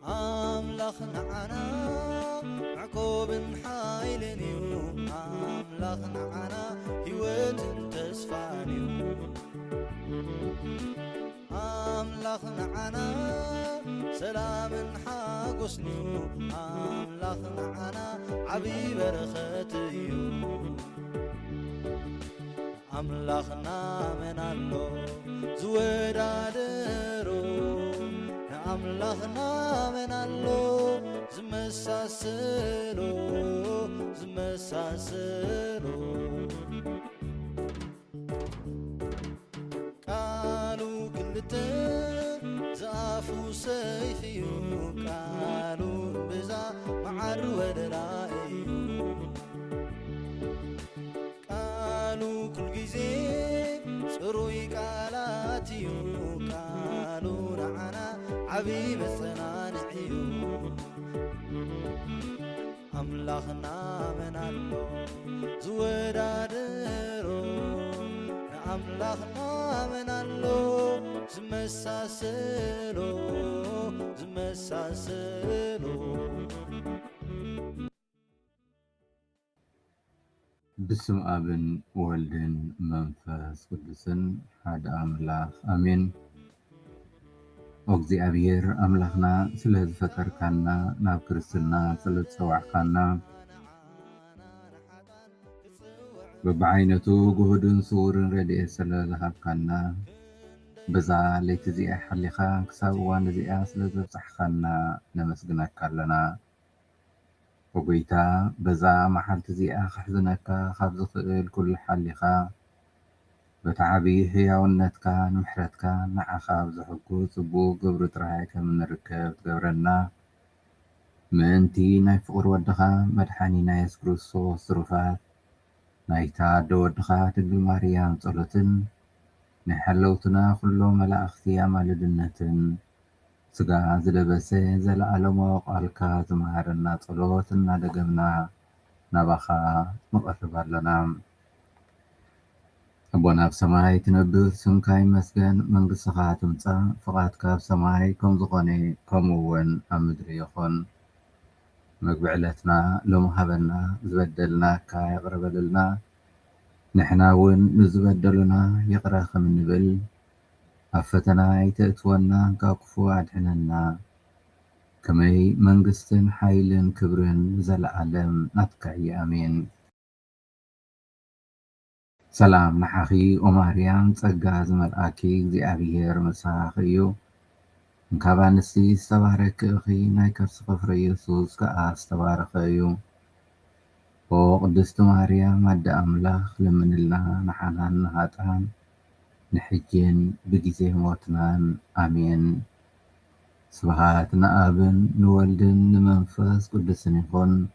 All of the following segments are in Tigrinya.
أملاخنا عنا عقوب حايلني أملاخنا عنا هيوت تسفاني أملاخنا عنا سلام حاقسني أملاخنا عنا عبي برختي أملاخنا من الله زودادرو أملاخنا من الله زمساسلو قالوا كلتن زافو سيفيو قالوا بزا معر ودرائيو قالوا كل جزي سروي قالاتيو قالوا نعنا عبي بصنانعيو أملاخنا من الله زودادرو أملاخنا من الله زمساسلو بسم أبن والدن منفس قدسن حد أملاخ أمين أغزي أبير أملاخنا سلهز فتر كانا ناب كرسلنا سلهز سوع كانا ببعينتو جهدن سورن ردئ سلهز هاب كانا بزا ليتزي حليخا كساوان زي سلهز بصح كانا نمسجنك كالنا وقيتا بزا محل تزيئة خحزنك خابز خئل كل حليخا بتعبي هياونتك نمحرتك مع خابز حكو صبو قبر ترهيك من الركب تقبرنا مانتي ناي فقر ودخا مدحاني ناي سكروسو صرفات نايتا دودخا تقل ماريان صلتن نحلوتنا كله ملاأختي مالدنتن سجا زلبسه زل علمو قالكا زمهرنا صلوتنا دقمنا نبخا مقرب لنا أبونا بسماي تنبر سمكاي مسجن من قصخا تمسا فقاتك بسماي كم زغني كمون أمدري يخون مقبعلتنا لمهبنا زبدلنا كاي يقرب لنا نحناون نزبدلنا يقرأ من نبل أفتنا يتأتونا كاكفو عدحننا كمي منقستن حيلن كبرن زل عالم نتكعي أمين سلام نحاخي وماريان تسقاز ملآكي زي أبيهر مساخيو نكابانسي استبارك أخي نايكر سقفر يسوس كآس تبارخيو وقدست ماريان مد أملاخ لمن الله نحنان نهاتان نحجين بجزيه موتنان آمين سبحاتنا آبن نولدن نمنفس قدسن يخون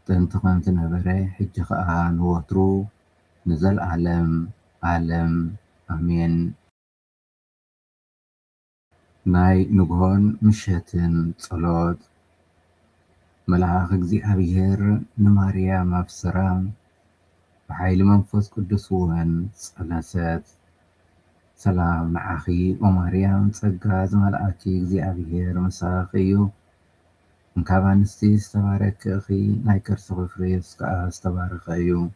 تنتقم تنبري حج خآن وطرو نزل عالم آمين ناي نقهون مشهتن صلوت ملعاق زي أبيهر نماريا مبسرام بحيل منفس قدسوهن صلاسات سلام معاخي وماريام تسقاز ملآكي زي أبيهر مساخيو انكابانستي استبارك أخي نايكر سغفريس كآس تبارخيو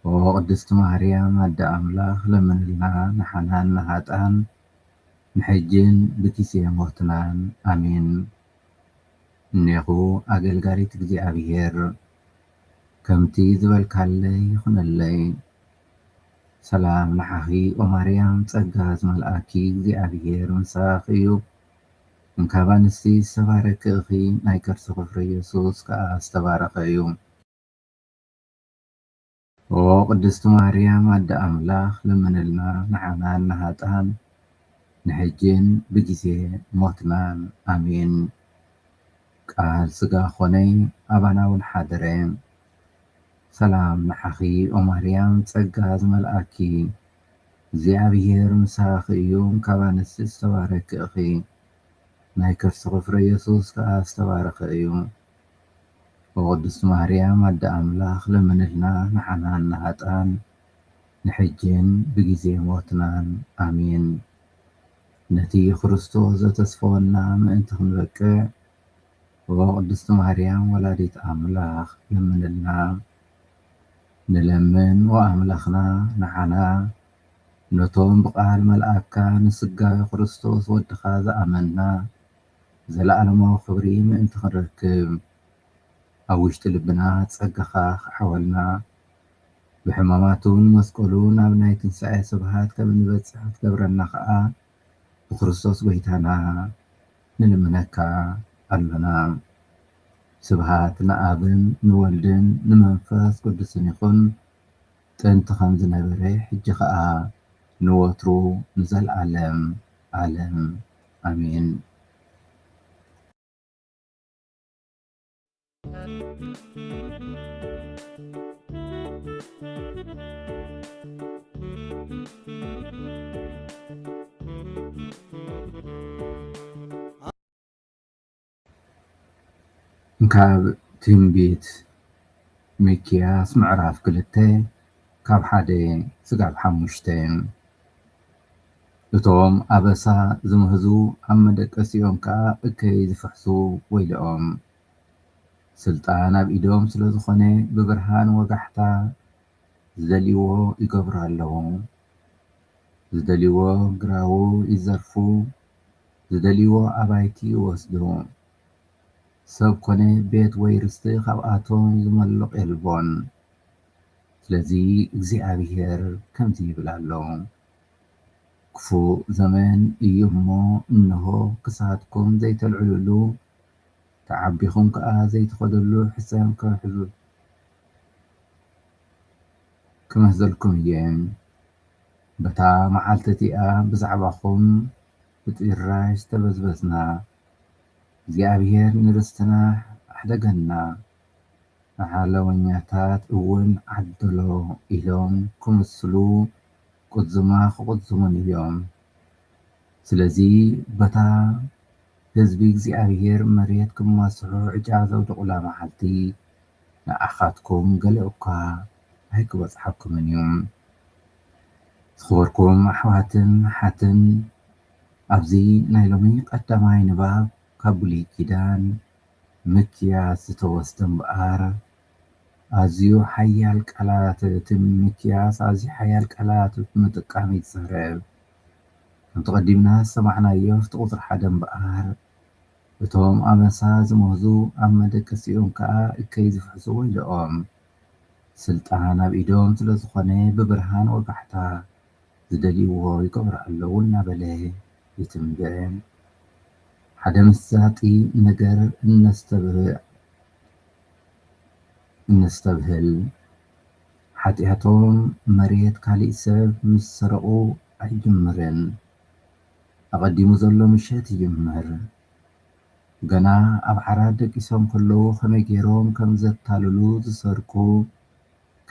وقدست ماريام أد أملاخ لمن لنا نحنان نهاتان نحجين بكيسي موتنان آمين نيخو أقل زي أبيهر كمتي زبال كالي يخون اللي سلام نحاخي وماريام تسقاز ملآكي زي أبيهر مساخيو انكابانستي استبارك أخي نايكر سغفر يسوس كآس تبارخيو وقدست ماريام أد أملاخ لمن لنا نحنان نهاتان نحجين بجيسي موتنان آمين قال سقا خوني أباناون حادرين سلام نحاخي وماريام تسقاز ملآكي زي أبيهر مساخيو انكابانستي استبارك أخي نايكر سغفر يسوس كآس تبارخيو وقدس مريم أدى أملاخ لمن لنا نحنا نهاتان نحجين بجزي موتنا آمين. نتي خريستوس تسفونا من أنت خنبكع وقدس مريم ولادة أملاخ لمن لنا نلمن وأملاخنا نحنا نتوم بقال ملأكا نسقى خريستوس ودخاذ أمنا زلالما وخبري من أنت خنركب أوشت لبنا تسقخا حولنا بحماماتون مسكولون أبناي تنسعي سبهات كمن بتسحت كبرنا خاء بخريستوس بيتانا نلمنكا ألنا سبهات نآبن نولدن نمنفاس قدسن يخون تنتخن زنبري حج خاء نوترو نزل عالم عالم آمين. ካብ ትንቢት ሚክያስ ምዕራፍ 2 ካብ 1 ስጋብ 5 እቶም ኣበሳ ዝምህዙ ኣብ መደቀሲኦም ከዓ እከይ ዝፍሕሱ ወይልኦም ስልጣን ኣብ ኢዶም ስለ ዝኾነ ብብርሃን ወጋሕታ ዝደልይዎ ይገብሩ ኣለዉ። ዝደልይዎ ግራው ይዘርፉ፣ ዝደልይዎ ኣባይቲ ይወስዱ። ሰብ ኮነ ቤት ወይ ርስቲ ካብኣቶም ዝመልቕ የልቦን። ስለዚ እግዚኣብሔር ከምዚ ይብል ኣሎ፣ ክፉእ ዘመን እዩ እሞ እንሆ ክሳትኩም ዘይተልዕልሉ ተዓቢኹም ከዓ ዘይትኸደሉ ሕሳን ከውሕዙ ክመህዘልኩም እየ። በታ መዓልቲ እቲኣ ብዛዕባኹም ብጥራይ ዝተበዝበዝና እግዚኣብሔር ንርስትና ኣሕደገና ንሓለወኛታት እውን ዓደሎ ኢሎም ክምስሉ ቁዝማ ክቁዝሙን እዮም። ስለዚ በታ ህዝቢ እግዚኣብሔር መሬት ክማስሑ ዕጫ ዘውድቑላ መዓልቲ ንኣኻትኩም ገለ እኳ ኣይክበፅሓኩምን እዩ። ዝኽበርኩም ኣሕዋትን ሓትን ኣብዚ ናይ ሎሚ ቀዳማይ ንባብ ካብ ብሉይ ኪዳን ሚክያስ ዝተወስደ እምበኣር ኣዝዩ ሓያል ቃላት እቲ ሚክያስ ኣዝዩ ሓያል ቃላት ምጥቃም ይዛረብ። ከምቲ ቀዲምና ሰማዕናዮ ኣብቲ ቁፅሪ 1 እምበኣር እቶም ኣመሳ ዝመህዙ ኣብ መደቀሲኦም ከዓ እከይ ዝፍሕሱ ወይልኦም ስልጣን ኣብ ኢዶም ስለ ዝኾነ ብብርሃን ወጋሕታ ዝደልይዎ ይገብሩ ኣለዉ እናበለ ይትንበን። ሓደ መሳጢ ነገር እነስተብህል ሓጢኣቶም መሬት ካሊእ ሰብ ምስ ሰረቑ ኣይጅምርን። ኣቐዲሙ ዘሎ ምሸት ይጅምር። ገና ኣብ ዓራት ደቂሶም ከለዉ ከመይ ገይሮም ከም ዘታልሉ ዝሰርቁ፣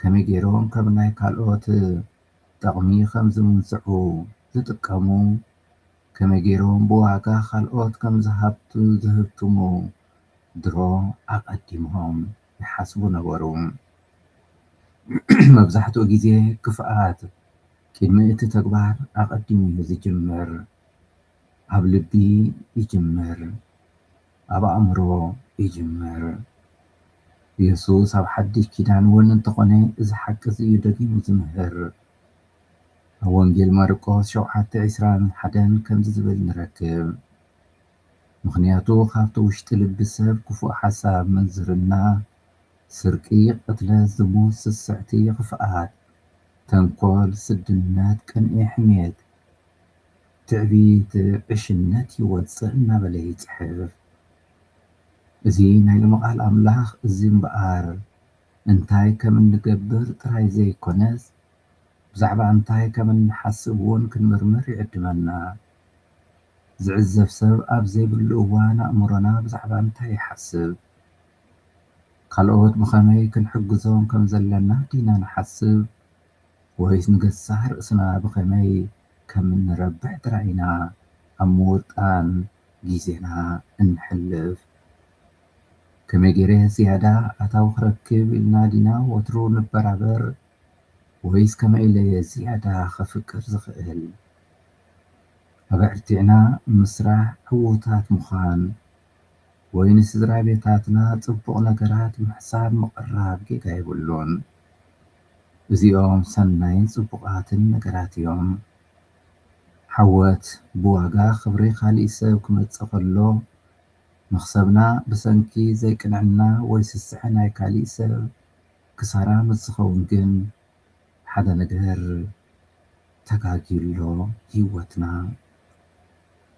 ከመይ ገይሮም ከም ናይ ካልኦት ጠቕሚ ከም ዝምንዝዑ ዝጥቀሙ፣ ከመይ ገይሮም ብዋጋ ካልኦት ከም ዝህብትሙ ድሮ ኣቐዲሞም ይሓስቡ ነበሩ። መብዛሕትኡ ግዜ ክፍኣት ቅድሚ እቲ ተግባር ኣቐዲሙ እዩ ዝጅምር። ኣብ ልቢ ይጅምር፣ ኣብ ኣእምሮ ይጅምር። ኢየሱስ ኣብ ሓድሽ ኪዳን እውን እንተኾነ እዚ ሓቂ እዩ ደጊሙ ዝምህር። ኣብ ወንጌል ማርቆስ 7:21 ከምዚ ዝብል ንረክብ፣ ምክንያቱ ካብቲ ውሽጢ ልቢ ሰብ ክፉእ ሓሳብ መንዝርና፣ ስርቂ፣ ቅትለት፣ ዝሙት፣ ስስዕቲ፣ ክፍኣት፣ ተንኮል፣ ስድነት፣ ቅንኢ፣ ሕሜት፣ ትዕቢት፣ ዕሽነት ይወፅእ እናበለ ይፅሕፍ። እዚ ናይ ሎሚ ቃል ኣምላኽ እዚ እምበኣር እንታይ ከም እንገብር ጥራይ ዘይኮነስ ብዛዕባ እንታይ ከም እንሓስብ እውን ክንምርምር ይዕድመና። ዝዕዘብ ሰብ ኣብ ዘይብሉ እዋን ኣእምሮና ብዛዕባ እንታይ ይሓስብ? ካልኦት ብኸመይ ክንሕግዞም ከም ዘለና ዲና ንሓስብ ወይስ ንገዛእ ርእስና ብኸመይ ከም እንረብሕ ጥራይና ኣብ ምውጣን ግዜና እንሕልፍ? ከመይ ገይረ ዝያዳ ኣታዊ ክረክብ ኢልና ዲና ወትሩ ንበራበር ወይስ ከመይ ኢለ ዝያዳ ከፍቅር ዝኽእል? ኣብ ዕርቲዕና ምስራሕ ዕዉታት ምዃን ወይ ንስድራ ቤታትና ጽቡቕ ነገራት ምሕሳብ ምቕራብ ጌጋ የብሉን። እዚኦም ሰናይን ጽቡቓትን ነገራት እዮም። ሓወት ብዋጋ ክብሪ ካሊእ ሰብ ክመጽእ ከሎ መኽሰብና ብሰንኪ ዘይቅንዕና ወይ ስስዐ ናይ ካሊእ ሰብ ክሳራ ምስኸውን ግን ሓደ ነገር ተጋጊሎ ህይወትና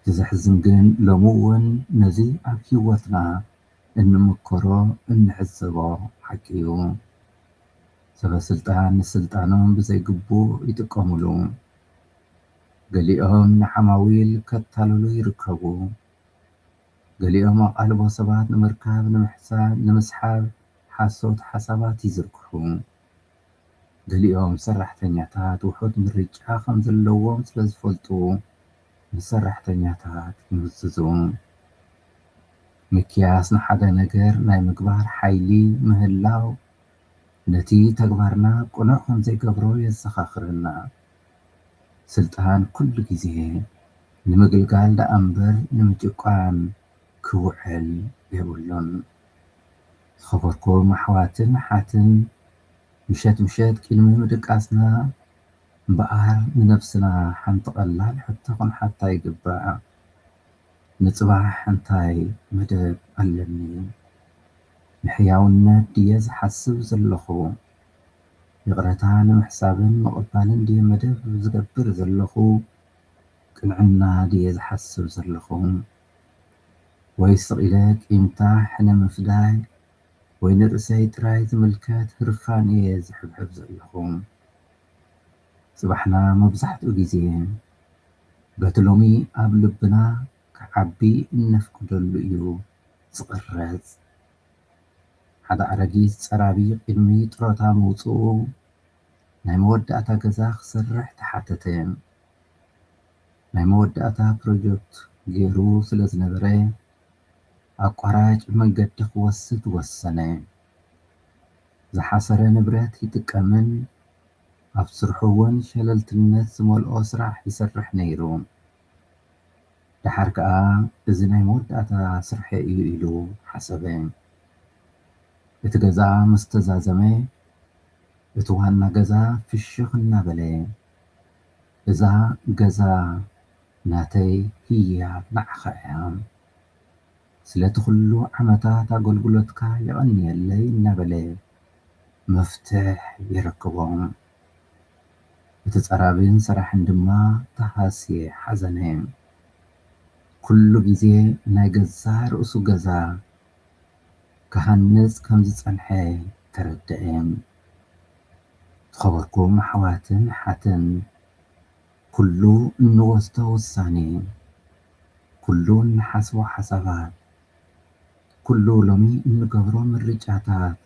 ዝሕዝን ግን ሎሚ እውን ነዚ ኣብ ህይወትና እንምከሮ እንሕዘቦ ሓቂ እዩ። ሰበስልጣን ንስልጣኖም ብዘይግቡእ ይጥቀሙሉ። ገሊኦም ንዓማዊል ከታልሉ ይርከቡ። ገሊኦም ኣቓልቦ ሰባት ንምርካብ ንምስሓብ ሓሶት ሓሳባት ይዝርግሑ። ገሊኦም ሰራሕተኛታት ውሑድ ምርጫ ከም ዘለዎም ስለ ዝፈልጡ ንሰራሕተኛታት ይምዝዙ። ምክያስ ንሓደ ነገር ናይ ምግባር ሓይሊ ምህላው ነቲ ተግባርና ቁኑዕ ከም ዘይገብሮ የዘኻኽረና። ስልጣን ኩሉ ግዜ ንምግልጋል ደኣ እምበር ንምጭቋን ክውዕል የብሉን። ዝኸበርኩም ኣሕዋትን ሓትን ምሸት ምሸት ቅድሚ ምድቃስና እምበኣር ንነብስና ሓንቲ ቀላል ሕቶ ክንሓታ ይግባእ። ንፅባሕ እንታይ መደብ ኣለኒ? ንሕያውነት ድየ ዝሓስብ ዘለኹ? ይቕረታ ንምሕሳብን ምቕባልን ድየ መደብ ዝገብር ዘለኹ? ቅንዕና ድየ ዝሓስብ ዘለኹ? ወይ ስቕኢለ ቂምታ ንምፍዳይ ወይ ንርእሰይ ጥራይ ዝምልከት ህርፋን እየ ዝሕብሕብ ዘለኹ? ጽባሕና መብዛሕትኡ ግዜ በቲ ሎሚ ኣብ ልብና ክዓቢ እነፍቅደሉ እዩ ዝቕረጽ። ሓደ ኣረጊት ጸራቢ ቅድሚ ጥሮታ ምውፅኡ ናይ መወዳእታ ገዛ ክሰርሕ ተሓተተ። ናይ መወዳእታ ፕሮጀክት ገይሩ ስለ ዝነበረ ኣቋራጭ መንገዲ ክወስድ ወሰነ። ዝሓሰረ ንብረት ይጥቀምን ኣብ ስርሑ እውን ሸለልትነት ዝመልኦ ስራሕ ይሰርሕ ነይሩ። ድሓር ከዓ እዚ ናይ መወዳእታ ስርሐ እዩ ኢሉ ሓሰበ። እቲ ገዛ ምስ ተዛዘመ እቲ ዋና ገዛ ፍሽኽ እናበለ እዛ ገዛ ናተይ ህያብ ንዓኻ እያ፣ ስለቲ ኩሉ ዓመታት ኣገልግሎትካ ይቐኒየለይ እናበለ መፍትሕ ይረክቦም። እቲ ጸራብን ስራሕን ድማ ተሃስየ ሓዘነ። ኩሉ ግዜ ናይ ገዛ ርእሱ ገዛ ክሃንጽ ከም ዝጸንሐ ተረድአ። ዝኸበርኩም ኣሕዋትን ሓትን ኩሉ እንወስዶ ውሳኔ፣ ኩሉ እንሓስቦ ሓሳባት፣ ኩሉ ሎሚ እንገብሮ ምርጫታት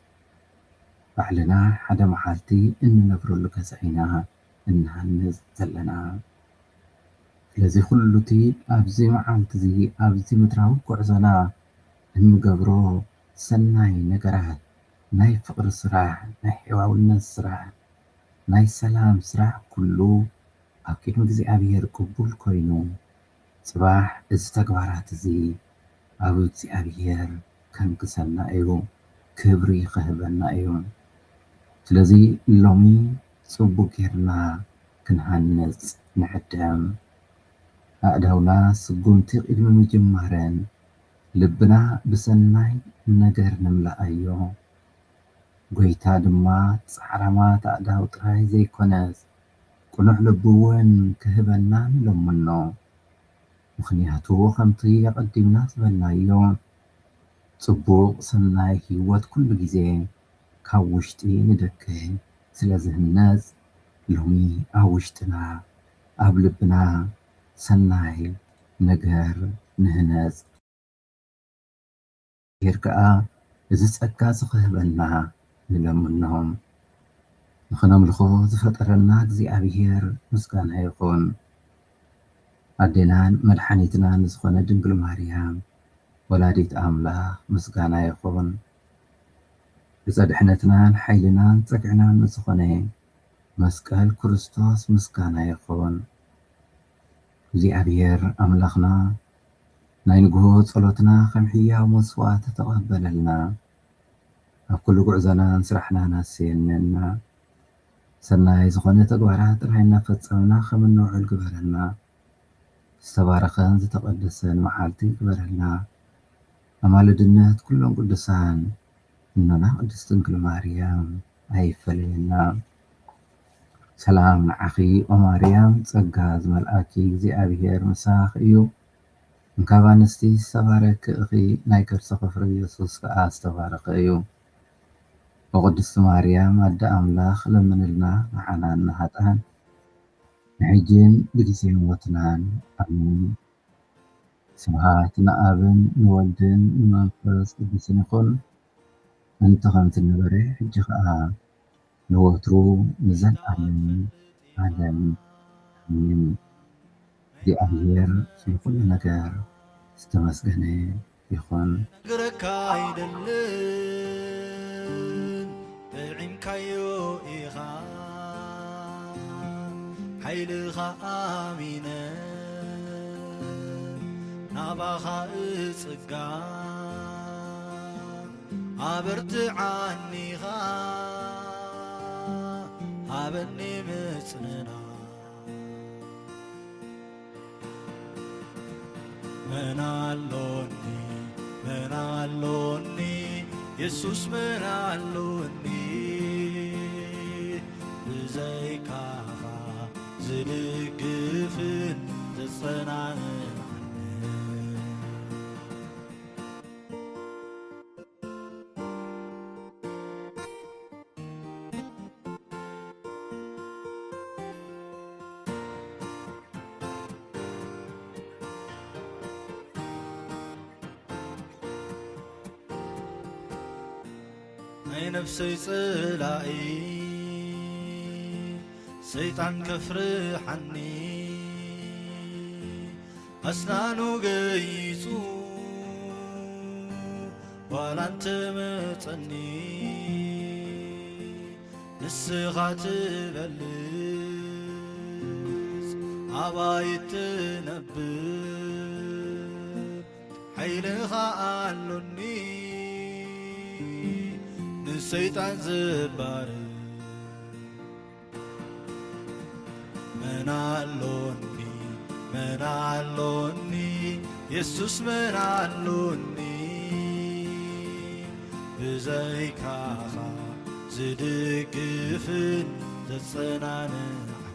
ባዕልና ሓደ መዓልቲ እንነብረሉ ገዛ ኢና እንሃንጽ ዘለና። ስለዚ ኩሉቲ ኣብዚ መዓልቲ እዚ ኣብዚ ምድራዊ ጉዕዞና እንገብሮ ሰናይ ነገራት፣ ናይ ፍቕሪ ስራሕ፣ ናይ ሕያውነት ስራሕ፣ ናይ ሰላም ስራሕ ኩሉ ኣብ ቅድሚ እግዚኣብሔር ቅቡል ኮይኑ ጽባሕ እዚ ተግባራት እዚ ኣብ እግዚኣብሔር ከንግሰና እዩ፣ ክብሪ ክህበና እዩ። ስለዚ ሎሚ ጽቡቕ ጌርና ክንሃንጽ ንዕደም። ኣእዳውና ስጉምቲ ቅድሚ ምጅማረን ልብና ብሰናይ ነገር ንምልኣዮ። ጎይታ ድማ ጻዕራማት ኣእዳው ጥራይ ዘይኮነስ ቁኑዕ ልቢ እውን ክህበና ንለምኖ። ምክንያቱ ከምቲ ኣቐዲምና ዝበልናዮ ጽቡቕ ሰናይ ህይወት ኩሉ ግዜ ካብ ውሽጢ ንደገ ስለ ዝህነጽ ሎሚ ኣብ ውሽጥና ኣብ ልብና ሰናይ ነገር ንህነጽ። ጌር ከዓ እዚ ጸጋ ዝኽህበና ንለምኖም። ንኽነምልኾ ዝፈጠረና እግዚኣብሔር ምስጋና ይኹን። ኣዴናን መድሓኒትናን ዝኾነ ድንግል ማርያም ወላዲት ኣምላኽ ምስጋና ይኹን። ብፀድሕነትናን ሓይልናን ፀግዕናን ዝኾነ መስቀል ክርስቶስ ምስጋና ይኹን። እግዚኣብሔር ኣምላኽና ናይ ንግሆ ጸሎትና ከም ሕያው መስዋዕት ተቐበለልና። ኣብ ኩሉ ጉዕዞናን ስራሕናን ኣስየነና። ሰናይ ዝኾነ ተግባራት ጥራይ እናፈጸምና ከም እንውዕል ግበረልና። ዝተባረኸን ዝተቐደሰን መዓልቲ ግበረልና። ኣማልድነት ኩሎም ቅዱሳን እኖና ቅድስት ድንግል ማርያም ኣይፈለየና። ሰላም ንዓኺ ኦ ማርያም ጸጋ ዝመልአኪ እግዚኣብሔር ምሳኺ እዩ። እንካብ ኣንስቲ ዝተባረክ እኺ ናይ ከርሰ ፍሬ ኢየሱስ ከዓ ዝተባረኸ እዩ። ወቅድስቲ ማርያም ኣደ ኣምላኽ ለምንልና ንዓና ንኃጥኣን ንሕጂን ብጊዜ ሞትናን ኣሜን። ስብሐት ንኣብን ንወልድን ንመንፈስ ቅዱስን ይኹን እንተ ከምቲ ነበረ ሕጂ ከዓ ንወትሩ ንዘለዓለም ዓለም ኣሜን። እግዚአብሔር ስለ ኩሉ ነገር ዝተመስገነ ይኹን። ግረካ አይደለን ጥዒምካዮ ኢኻ ሓይልኻ ኣሚነ ናባኻ እጽጋ ኣበርትዓኒኻ ሃበኒ ምጽንና ምናሎኒ ምናሎኒ ኢየሱስ ምናሎኒ ብዘይካኻ ዝድግፍን ዝጸናንን ናይ ነፍሰይ ጽላኢ ሰይጣን ከፍርሐኒ ኣስናኑ ገይጹ ዋላንተ መጸኒ ንስኻ ትበልጽ ኣባይ ትነብር ሓይልኻ ኣሎኒ ንሰይጣን ዝባር ምናሎኒ ምናሎኒ ኢየሱስ ምናሎኒ ብዘይካኻ ዝድግፍን ዘጸናንዕ